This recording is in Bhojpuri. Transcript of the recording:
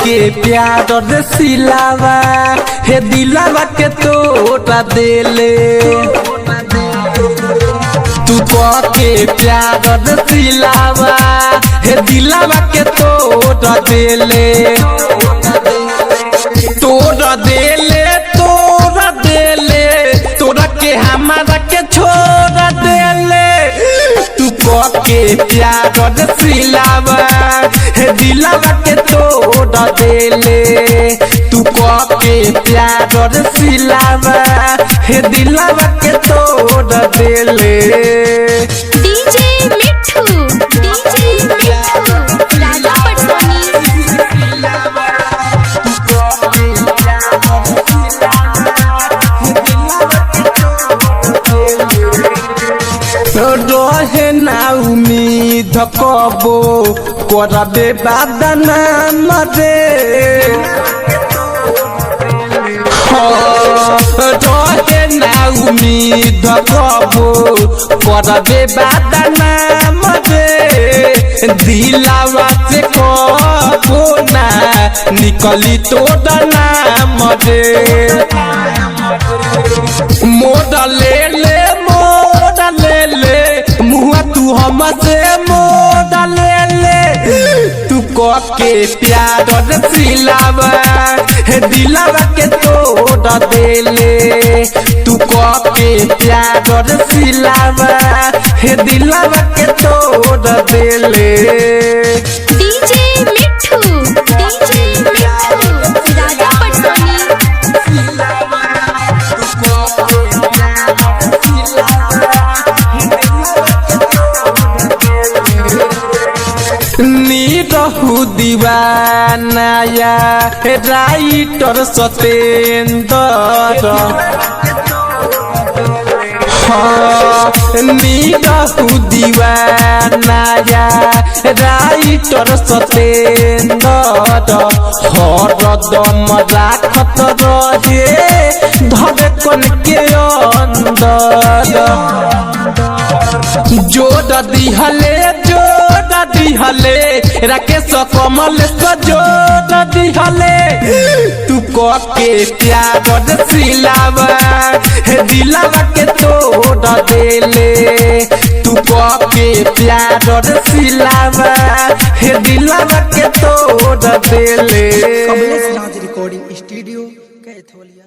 के प्यार रे सिलावा हे दिलावा के तोड़ा देले तू के प्यार रे सिलावा हे दिलावा के तोड़ा देले तोड़ा देले तोड़ा देले तोड़ा के हमारा के छोड़ देले तू के प्यार रे सिलावा हे दिलावा के तोड़ा देले तू के प्यार रे सिलावा हे दिलावा के तोड़ा देले। डीजे मिठू राजा पटवानी रहे ना उम्मीद कबो करबे बादना मरे रहे ना उम्मीद कबो करबे बादना मरे दिलावा से कबो ना निकली तोड़ा नाम रे मोड़ा ले ले मुआ तू हमसे मोड़ा ले ले तू के प्यार रे सिलावा हे दिलावा के तोड़ा देले तू के प्यार रे सिलावा हे दिलावा के तोड़ा देले। डीजे मिठू राजा पटवानी नीरहु दीवानाया राइटर सतेंद्र नीरहु दीवानाया राइटर सतेंद्र हरदम राखत रहे धड़कन के अंदर जोड़ दिहले राकेश कमल जोड़ दिहले तू के प्यार रे सिलावा हे दिलावा के तोड़ा देले तू के प्यार रे सिलावा हे दिलावा के तोड़ा देले। कमलेश राज रिकॉर्डिंग स्टूडियो कैथोलिया।